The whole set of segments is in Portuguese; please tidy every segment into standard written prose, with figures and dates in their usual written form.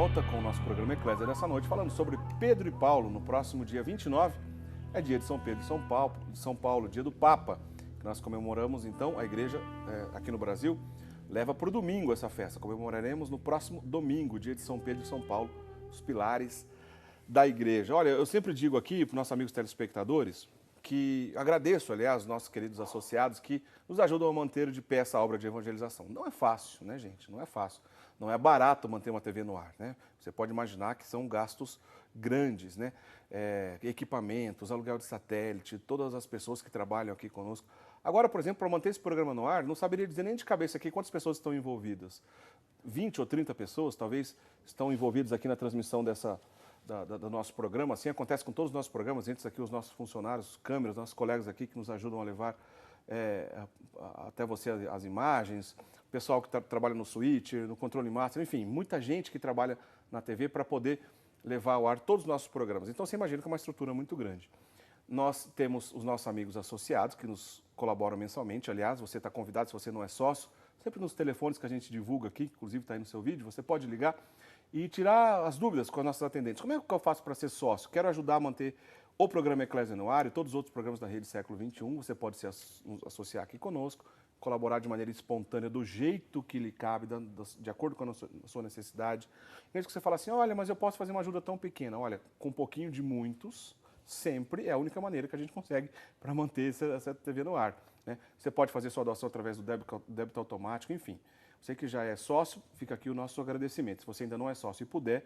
volta com o nosso programa Eclésia dessa noite, falando sobre Pedro e Paulo. No próximo dia 29 é dia de São Pedro e São Paulo, dia do Papa, que nós comemoramos. Então, a igreja aqui no Brasil leva para o domingo essa festa. Comemoraremos no próximo domingo, dia de São Pedro e São Paulo, os pilares da igreja. Olha, eu sempre digo aqui para os nossos amigos telespectadores que agradeço, aliás, os nossos queridos associados que nos ajudam a manter de pé essa obra de evangelização. Não é fácil, né, gente? Não é fácil. Não é barato manter uma TV no ar, né? Você pode imaginar que são gastos grandes, né? Equipamentos, aluguel de satélite, todas as pessoas que trabalham aqui conosco. Agora, por exemplo, para manter esse programa no ar, não saberia dizer nem de cabeça aqui quantas pessoas estão envolvidas. 20 ou 30 pessoas, talvez, estão envolvidas aqui na transmissão do nosso programa. Assim acontece com todos os nossos programas, entre aqui os nossos funcionários, os câmeras, nossos colegas aqui que nos ajudam a levar até você as imagens, o pessoal que trabalha no switcher, no controle master, enfim, muita gente que trabalha na TV para poder levar ao ar todos os nossos programas. Então você imagina que é uma estrutura muito grande. Nós temos os nossos amigos associados que nos colaboram mensalmente. Aliás, você está convidado, se você não é sócio, sempre nos telefones que a gente divulga aqui, inclusive está aí no seu vídeo, você pode ligar e tirar as dúvidas com os nossos atendentes. Como é que eu faço para ser sócio? Quero ajudar a manter o programa Eclésia no ar e todos os outros programas da Rede Século XXI. Você pode se associar aqui conosco, colaborar de maneira espontânea, do jeito que lhe cabe, de acordo com a sua necessidade. Mesmo que você fale assim, olha, mas eu posso fazer uma ajuda tão pequena. Olha, com um pouquinho de muitos, sempre é a única maneira que a gente consegue para manter essa TV no ar, né? Você pode fazer sua doação através do débito automático, enfim. Você que já é sócio, fica aqui o nosso agradecimento. Se você ainda não é sócio e puder,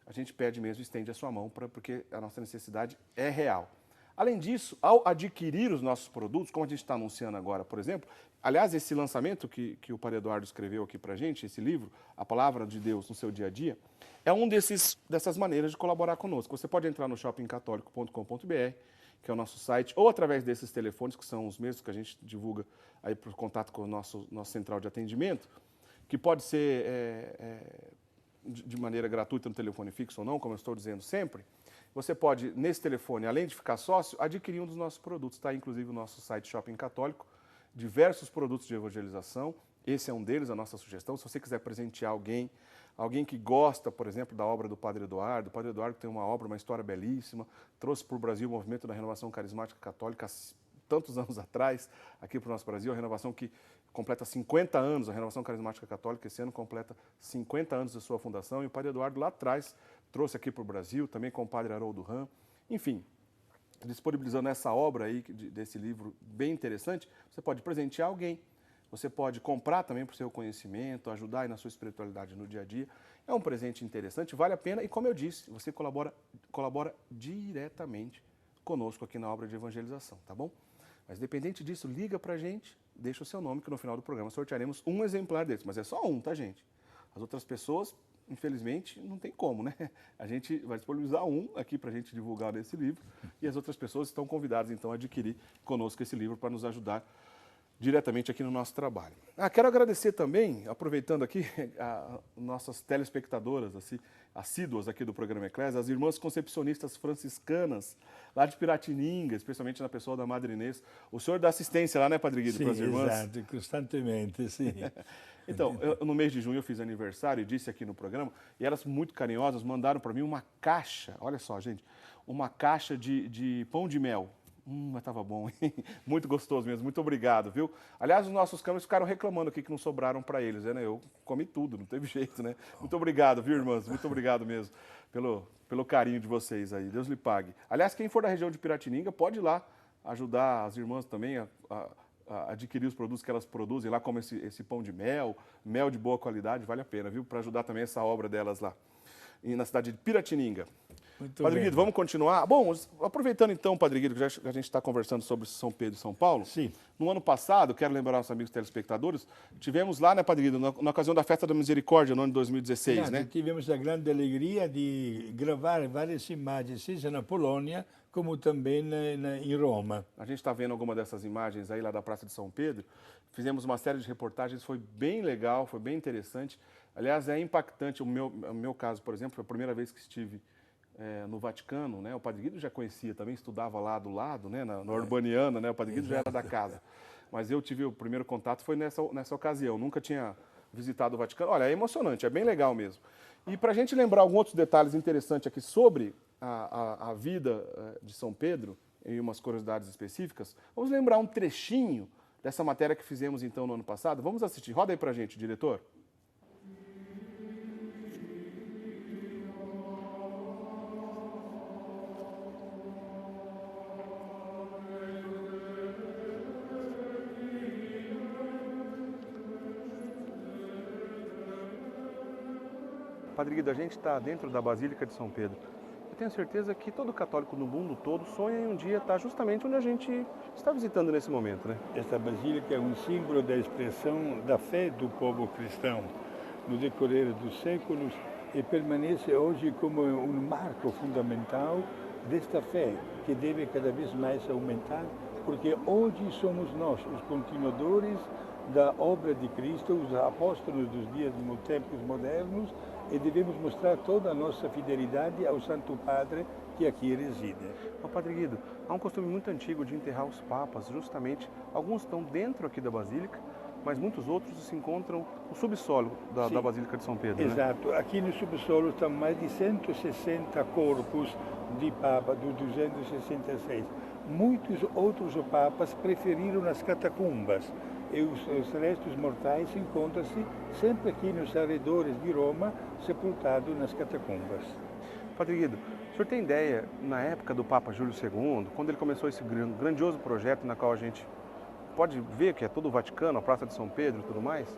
a gente pede mesmo, estende a sua mão, porque a nossa necessidade é real. Além disso, ao adquirir os nossos produtos, como a gente está anunciando agora, por exemplo, aliás, esse lançamento que o Padre Eduardo escreveu aqui para a gente, esse livro, A Palavra de Deus no Seu Dia a Dia, é dessas maneiras de colaborar conosco. Você pode entrar no shoppingcatólico.com.br, que é o nosso site, ou através desses telefones, que são os mesmos que a gente divulga aí por contato com o nosso central de atendimento, que pode ser de maneira gratuita no telefone fixo ou não, como eu estou dizendo sempre. Você pode, nesse telefone, além de ficar sócio, adquirir um dos nossos produtos. Está inclusive o nosso site Shopping Católico, diversos produtos de evangelização. Esse é um deles, a nossa sugestão. Se você quiser presentear alguém que gosta, por exemplo, da obra do Padre Eduardo. O Padre Eduardo tem uma obra, uma história belíssima, trouxe para o Brasil o movimento da renovação carismática católica tantos anos atrás, aqui para o nosso Brasil, a renovação que completa 50 anos, a renovação carismática católica esse ano completa 50 anos de sua fundação, e o Padre Eduardo lá atrás trouxe aqui para o Brasil, também com o Padre Haroldo Ram, enfim, disponibilizando essa obra aí, desse livro bem interessante. Você pode presentear alguém, você pode comprar também para o seu conhecimento, ajudar aí na sua espiritualidade no dia a dia. É um presente interessante, vale a pena, e como eu disse, você colabora diretamente conosco aqui na obra de evangelização, tá bom? Mas independente disso, liga pra gente, deixa o seu nome, que no final do programa sortearemos um exemplar desse. Mas é só um, tá, gente? As outras pessoas, infelizmente, não tem como, né? A gente vai disponibilizar um aqui pra gente divulgar esse livro, e as outras pessoas estão convidadas, então, a adquirir conosco esse livro para nos ajudar diretamente aqui no nosso trabalho. Quero agradecer também, aproveitando aqui, nossas telespectadoras assim, assíduas aqui do programa Eclésia, as irmãs concepcionistas franciscanas, lá de Piratininga, especialmente na pessoa da Madre Inês. O senhor dá assistência lá, né, Padre Guido, para as irmãs? Exato, constantemente, sim. Então, no mês de junho eu fiz aniversário e disse aqui no programa, e elas muito carinhosas mandaram para mim uma caixa, olha só, gente, uma caixa de pão de mel. Mas estava bom, hein? Muito gostoso mesmo, muito obrigado, viu? Aliás, os nossos câmeras ficaram reclamando aqui que não sobraram para eles, né? Eu comi tudo, não teve jeito, né? Muito obrigado, viu, irmãs? Muito obrigado mesmo pelo carinho de vocês aí, Deus lhe pague. Aliás, quem for da região de Piratininga pode ir lá ajudar as irmãs também a adquirir os produtos que elas produzem lá, como esse pão de mel de boa qualidade, vale a pena, viu? Para ajudar também essa obra delas lá, na cidade de Piratininga. Muito Padre bem. Guido, vamos continuar? Bom, aproveitando então, Padre Guido, que a gente está conversando sobre São Pedro e São Paulo. Sim. No ano passado, quero lembrar aos amigos telespectadores, tivemos lá, né, Padre Guido, na ocasião da Festa da Misericórdia, no ano de 2016, né? Tivemos a grande alegria de gravar várias imagens, seja na Polônia, como também em Roma. A gente está vendo alguma dessas imagens aí lá da Praça de São Pedro. Fizemos uma série de reportagens, foi bem legal, foi bem interessante. Aliás, é impactante. O meu caso, por exemplo, foi a primeira vez que estive no Vaticano, né? O Padre Guido já conhecia também, estudava lá do lado, né? Na Urbaniana, né? O Padre Guido já era da casa. Mas eu tive o primeiro contato, foi nessa ocasião. Nunca tinha visitado o Vaticano. Olha, é emocionante, é bem legal mesmo. E para a gente lembrar alguns outros detalhes interessantes aqui sobre a vida de São Pedro, e umas curiosidades específicas, vamos lembrar um trechinho dessa matéria que fizemos então no ano passado. Vamos assistir. Roda aí para a gente, diretor. Padre Guido, a gente está dentro da Basílica de São Pedro. Eu tenho certeza que todo católico no mundo todo sonha em um dia estar justamente onde a gente está visitando nesse momento, né? Esta basílica é um símbolo da expressão da fé do povo cristão no decorrer dos séculos e permanece hoje como um marco fundamental desta fé que deve cada vez mais aumentar, porque hoje somos nós os continuadores da obra de Cristo, os apóstolos dos dias dos tempos modernos, e devemos mostrar toda a nossa fidelidade ao Santo Padre que aqui reside. Mas, Padre Guido, há um costume muito antigo de enterrar os papas, justamente, alguns estão dentro aqui da Basílica, mas muitos outros se encontram no subsolo da Basílica de São Pedro. Exato. Né? Aqui no subsolo estão mais de 160 corpos de Papa, do 266. Muitos outros papas preferiram as catacumbas. E os restos mortais encontram-se sempre aqui nos arredores de Roma, sepultados nas catacumbas. Padre Guido, o senhor tem ideia, na época do Papa Júlio II, quando ele começou esse grandioso projeto na qual a gente pode ver que é todo o Vaticano, a Praça de São Pedro e tudo mais,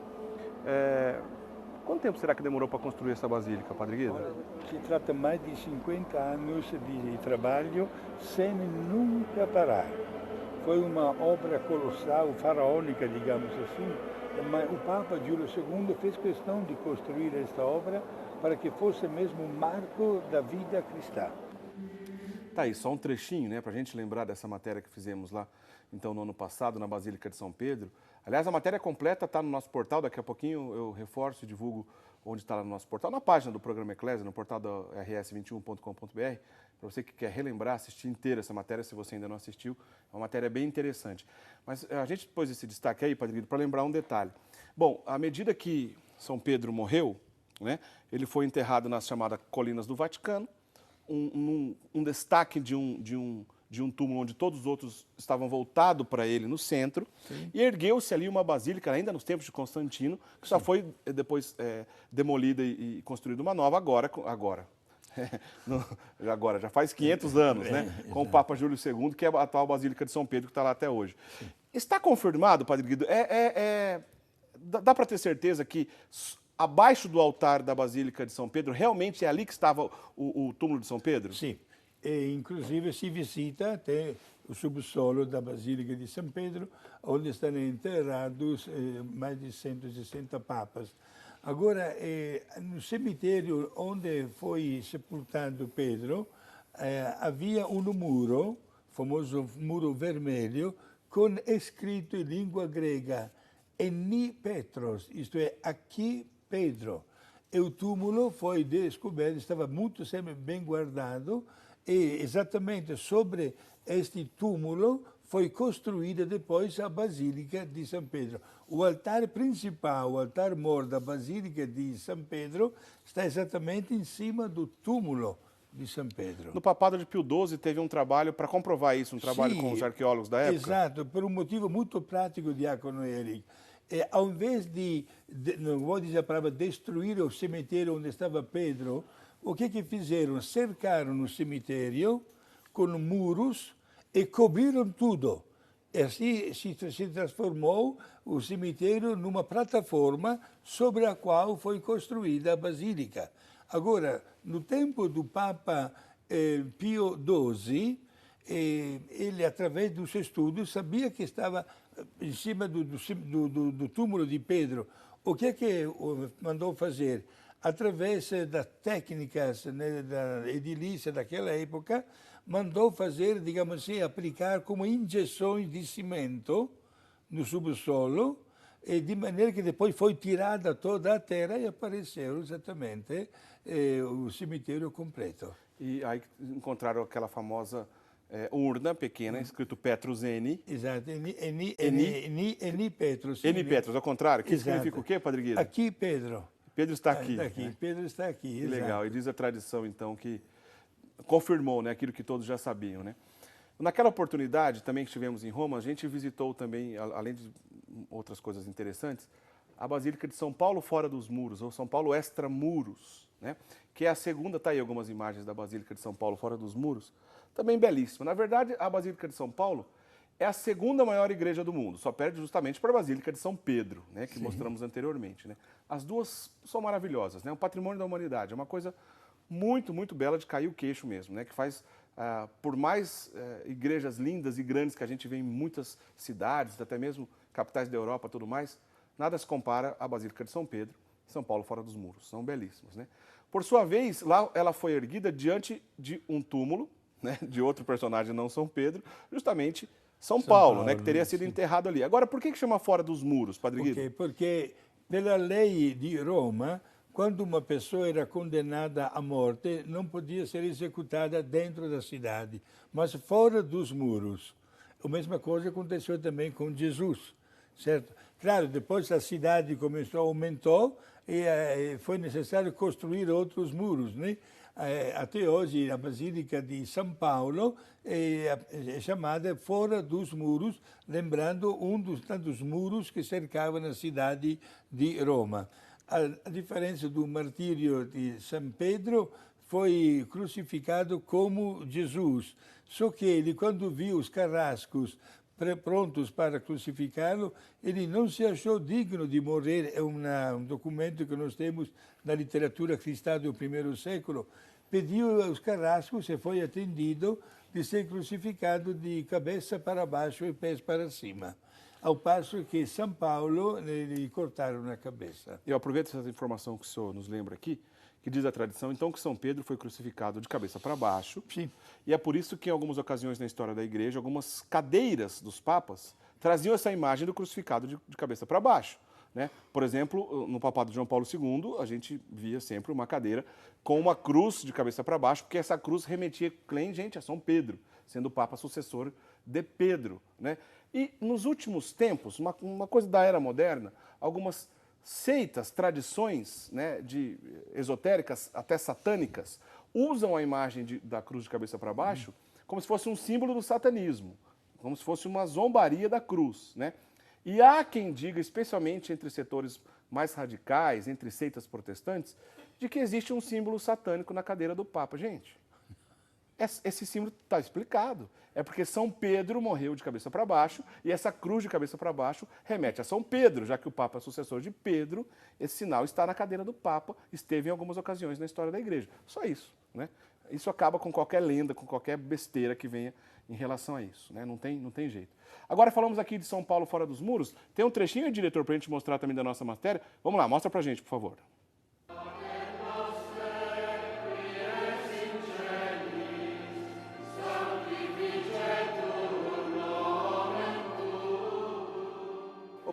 quanto tempo será que demorou para construir essa basílica, Padre Guido? Olha, se trata mais de 50 anos de trabalho sem nunca parar. Foi uma obra colossal, faraônica, digamos assim, mas o Papa Júlio II fez questão de construir esta obra para que fosse mesmo um marco da vida cristã. Tá aí, só um trechinho, né, para a gente lembrar dessa matéria que fizemos lá, então, no ano passado, na Basílica de São Pedro. Aliás, a matéria completa está no nosso portal, daqui a pouquinho eu reforço e divulgo onde está lá no nosso portal, na página do programa Eclésia, no portal da rs21.com.br, para você que quer relembrar, assistir inteira essa matéria, se você ainda não assistiu, é uma matéria bem interessante. Mas a gente pôs esse destaque aí, Padre Guido, para lembrar um detalhe. Bom, à medida que São Pedro morreu, né, ele foi enterrado nas chamadas Colinas do Vaticano, um destaque de um túmulo onde todos os outros estavam voltados para ele no centro. Sim. E ergueu-se ali uma basílica, ainda nos tempos de Constantino, que só foi depois demolida e construída uma nova agora, já faz 500 anos, né? Com o Papa Júlio II, que é a atual Basílica de São Pedro, que está lá até hoje. Sim. Está confirmado, Padre Guido? Dá para ter certeza que abaixo do altar da Basílica de São Pedro, realmente é ali que estava o túmulo de São Pedro? Sim. E, inclusive, se visita até o subsolo da Basílica de São Pedro, onde estão enterrados mais de 160 papas. Agora, no cemitério onde foi sepultado Pedro, havia um muro, famoso muro vermelho, com escrito em língua grega, Eni Petros, isto é, aqui Pedro. E o túmulo foi descoberto, estava muito sempre bem guardado, e exatamente sobre este túmulo foi construída depois a Basílica de São Pedro. O altar principal, o altar-mor da Basílica de São Pedro, está exatamente em cima do túmulo de São Pedro. No papado de Pio XII teve um trabalho para comprovar isso, um trabalho com os arqueólogos da época? Exato, por um motivo muito prático, Diácono Eric. Ao invés não vou dizer a palavra, destruir o cemitério onde estava Pedro, o que fizeram? Cercaram o cemitério com muros e cobriram tudo. E assim se transformou o cemitério numa plataforma sobre a qual foi construída a Basílica. Agora, no tempo do Papa Pio XII, ele, através dos estudos, sabia que estava em cima do túmulo de Pedro. O que mandou fazer? Através das técnicas, né, da edilícia daquela época, mandou fazer, digamos assim, aplicar como injeções de cimento no subsolo, e de maneira que depois foi tirada toda a terra e apareceu exatamente o cemitério completo. E aí encontraram aquela famosa urna pequena, escrito Petrus N. Exato, Eni Petros. Eni Petros, ao contrário. Que Exato. significa o quê, Padre Guido? Aqui Pedro. Pedro está aqui. Né? Pedro está aqui, que legal. E diz a tradição, então, que confirmou, né, aquilo que todos já sabiam, né? Naquela oportunidade, também que estivemos em Roma, a gente visitou também, além de outras coisas interessantes, a Basílica de São Paulo fora dos muros, ou São Paulo extramuros, né? Que é a segunda, tá aí algumas imagens da Basílica de São Paulo fora dos muros, também belíssima. Na verdade, a Basílica de São Paulo é a segunda maior igreja do mundo, só perde justamente para a Basílica de São Pedro, né? Que mostramos anteriormente, né? As duas são maravilhosas, né? Um patrimônio da humanidade, é uma coisa muito, muito bela de cair o queixo mesmo, né? Que faz, por mais igrejas lindas e grandes que a gente vê em muitas cidades, até mesmo capitais da Europa e tudo mais, nada se compara à Basílica de São Pedro, São Paulo fora dos muros. São belíssimos, né? Por sua vez, lá ela foi erguida diante de um túmulo, né, de outro personagem, não São Pedro, justamente São Paulo, né, que teria sido enterrado ali. Agora, por que chama fora dos muros, Padre Guido? Porque pela lei de Roma, quando uma pessoa era condenada à morte, não podia ser executada dentro da cidade, mas fora dos muros. A mesma coisa aconteceu também com Jesus, certo? Claro, depois a cidade aumentou e foi necessário construir outros muros, né? Até hoje a Basílica de São Paulo é chamada fora dos muros, lembrando um dos tantos muros que cercavam a cidade de Roma. A diferença do martírio de São Pedro, foi crucificado como Jesus, só que ele, quando viu os carrascos prontos para crucificá-lo, ele não se achou digno de morrer. É um documento que nós temos na literatura cristã do primeiro século. Pediu aos carrascos e foi atendido de ser crucificado de cabeça para baixo e pés para cima. Ao passo que São Paulo lhe cortaram a cabeça. Eu aproveito essa informação que o senhor nos lembra aqui, que diz a tradição, então, que São Pedro foi crucificado de cabeça para baixo. Sim. E é por isso que, em algumas ocasiões na história da igreja, algumas cadeiras dos papas traziam essa imagem do crucificado de cabeça para baixo, né? Por exemplo, no papado de João Paulo II, a gente via sempre uma cadeira com uma cruz de cabeça para baixo, porque essa cruz remetia, gente, a São Pedro, sendo o papa sucessor de Pedro, né? E nos últimos tempos, uma coisa da era moderna, algumas seitas, tradições, né, esotéricas, até satânicas, usam a imagem da cruz de cabeça para baixo como se fosse um símbolo do satanismo, como se fosse uma zombaria da cruz, né? E há quem diga, especialmente entre setores mais radicais, entre seitas protestantes, de que existe um símbolo satânico na cadeira do Papa. Gente, esse símbolo está explicado. É porque São Pedro morreu de cabeça para baixo e essa cruz de cabeça para baixo remete a São Pedro, já que o Papa é sucessor de Pedro, esse sinal está na cadeira do Papa, esteve em algumas ocasiões na história da Igreja. Só isso, né? Isso acaba com qualquer lenda, com qualquer besteira que venha em relação a isso, né? Não tem jeito. Agora falamos aqui de São Paulo fora dos muros. Tem um trechinho, diretor, para a gente mostrar também da nossa matéria. Vamos lá, mostra para a gente, por favor.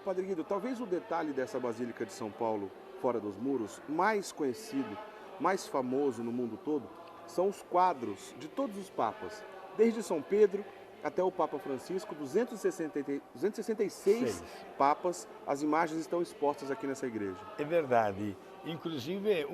Padre Guido, talvez o detalhe dessa Basílica de São Paulo, fora dos muros, mais conhecido, mais famoso no mundo todo, são os quadros de todos os papas, desde São Pedro até o Papa Francisco, 266 papas, as imagens estão expostas aqui nessa igreja. É verdade. Inclusive,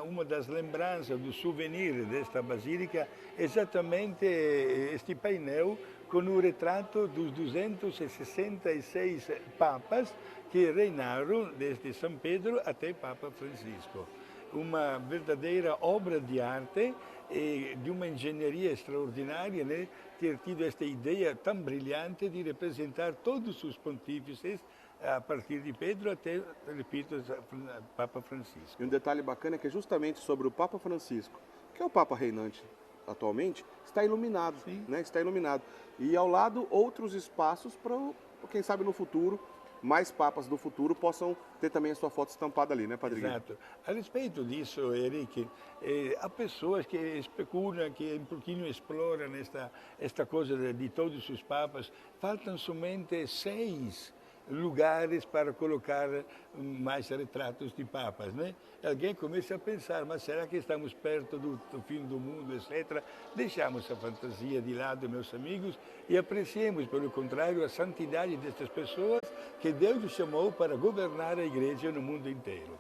uma das lembranças, do souvenir desta basílica, é exatamente este painel com o retrato dos 266 papas que reinaram desde São Pedro até Papa Francisco. Uma verdadeira obra de arte e de uma engenharia extraordinária, né? Ter tido esta ideia tão brilhante de representar todos os pontífices a partir de Pedro até, repito, Papa Francisco. E um detalhe bacana é que justamente sobre o Papa Francisco, que é o Papa reinante atualmente, está iluminado, né? Está iluminado. E ao lado outros espaços para, quem sabe no futuro, mais papas do futuro possam ter também a sua foto estampada ali, né, Padre Guido? Exato. A respeito disso, Eric, há pessoas que especulam, que um pouquinho exploram esta coisa de todos os papas. Faltam somente 6 lugares para colocar mais retratos de papas, né? Alguém começa a pensar, mas será que estamos perto do fim do mundo, etc. Deixamos a fantasia de lado, meus amigos, e apreciemos, pelo contrário, a santidade destas pessoas que Deus chamou para governar a igreja no mundo inteiro.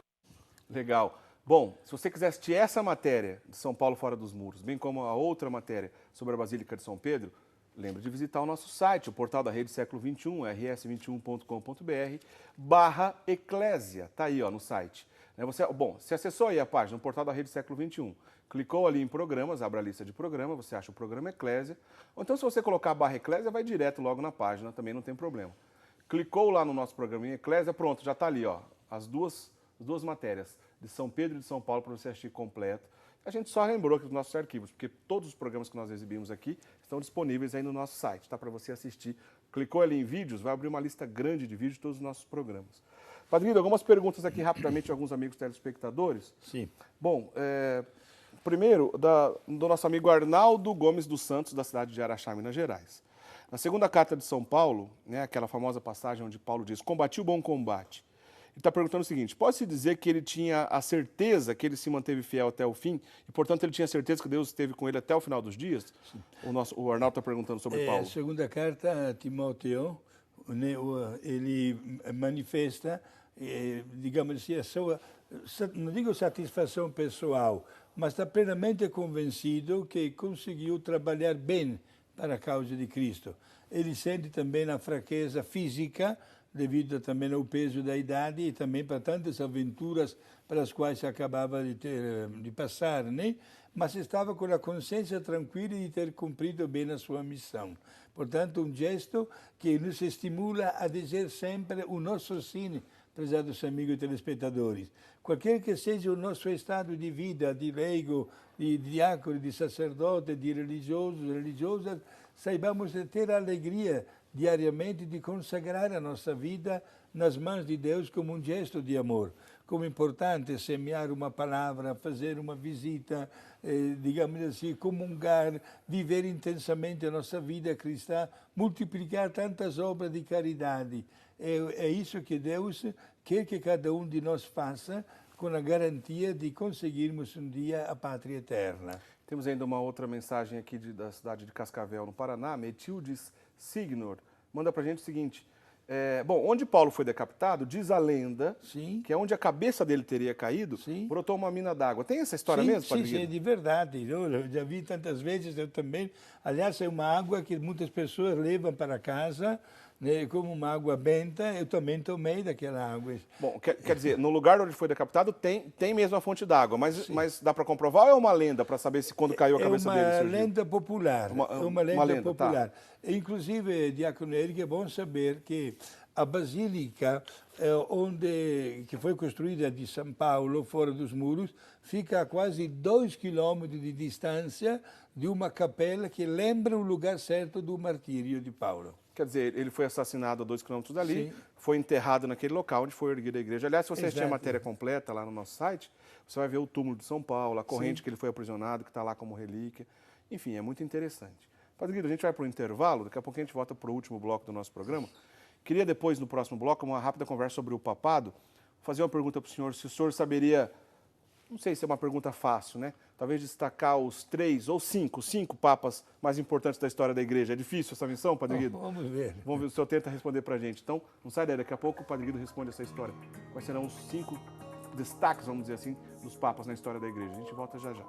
Legal. Bom, se você quiser assistir essa matéria de São Paulo Fora dos Muros, bem como a outra matéria sobre a Basílica de São Pedro, lembre de visitar o nosso site, o portal da Rede Século XXI, rs21.com.br/eclésia. Está aí, ó, no site. Você acessou aí a página, o portal da Rede Século XXI. Clicou ali em programas, abre a lista de programas, você acha o programa Eclésia. Ou então, se você colocar /Eclésia, vai direto logo na página, também não tem problema. Clicou lá no nosso programa em Eclésia, pronto, já está ali, ó, as duas matérias de São Pedro e de São Paulo para você assistir completo. A gente só lembrou aqui dos nossos arquivos, porque todos os programas que nós exibimos aqui estão disponíveis aí no nosso site, tá? Para você assistir. Clicou ali em vídeos, vai abrir uma lista grande de vídeos de todos os nossos programas. Padre Guido, algumas perguntas aqui rapidamente de alguns amigos telespectadores. Sim. Bom, primeiro, do nosso amigo Arnaldo Gomes dos Santos, da cidade de Araxá, Minas Gerais. Na segunda carta de São Paulo, né, aquela famosa passagem onde Paulo diz, combati o bom combate. Ele está perguntando o seguinte, pode-se dizer que ele tinha a certeza que ele se manteve fiel até o fim e, portanto, ele tinha certeza que Deus esteve com ele até o final dos dias? O Arnaldo está perguntando sobre Paulo. A segunda carta a Timóteo, né, ele manifesta, digamos assim, a sua, não digo satisfação pessoal, mas está plenamente convencido que conseguiu trabalhar bem para a causa de Cristo. Ele sente também a fraqueza física, devido também ao peso da idade e também para tantas aventuras pelas quais acabava de passar, né? Mas estava com a consciência tranquila de ter cumprido bem a sua missão. Portanto, um gesto que nos estimula a dizer sempre o nosso sim, prezados amigos telespectadores. Qualquer que seja o nosso estado de vida, de leigo, de diácono, de sacerdote, de religiosos, religiosas, saibamos ter a alegria diariamente de consagrar a nossa vida nas mãos de Deus como um gesto de amor. Como é importante semear uma palavra, fazer uma visita, digamos assim, comungar, viver intensamente a nossa vida cristã, multiplicar tantas obras de caridade. É isso que Deus quer que cada um de nós faça, com a garantia de conseguirmos um dia a pátria eterna. Temos ainda uma outra mensagem aqui da cidade de Cascavel, no Paraná, Metildes Signor. Manda pra gente o seguinte, onde Paulo foi decapitado, diz a lenda, sim, que é onde a cabeça dele teria caído, sim, brotou uma mina d'água. Tem essa história mesmo, Padre Guido? Sim, de verdade. Eu já vi tantas vezes, eu também. Aliás, é uma água que muitas pessoas levam para casa, né, como uma água benta, eu também tomei daquela água. Bom, quer dizer, no lugar onde foi decapitado tem mesmo a fonte d'água, mas dá para comprovar ou é uma lenda para saber se quando caiu a cabeça dele surgiu? É uma lenda popular. Uma lenda popular. Tá. Inclusive, Diácono Eric, é bom saber que a Basílica, que foi construída de São Paulo, fora dos muros, fica a quase 2 quilômetros de distância de uma capela que lembra o lugar certo do martírio de Paulo. Quer dizer, ele foi assassinado a 2 quilômetros dali, sim, foi enterrado naquele local onde foi erguida a igreja. Aliás, se você assistir a matéria completa lá no nosso site, você vai ver o túmulo de São Paulo, a corrente, sim, que ele foi aprisionado, que está lá como relíquia. Enfim, é muito interessante. Padre Guido, a gente vai para o intervalo, daqui a pouco a gente volta para o último bloco do nosso programa. Queria depois, no próximo bloco, uma rápida conversa sobre o papado, fazer uma pergunta para o senhor, se o senhor saberia, não sei se é uma pergunta fácil, né? Talvez destacar os 3 ou 5 papas mais importantes da história da igreja. É difícil essa missão, Padre Guido? Vamos ver. Vamos ver, o senhor tenta responder para a gente. Então, não sai daí, daqui a pouco o Padre Guido responde essa história. Quais serão os 5 destaques, vamos dizer assim, dos papas na história da igreja? A gente volta já já.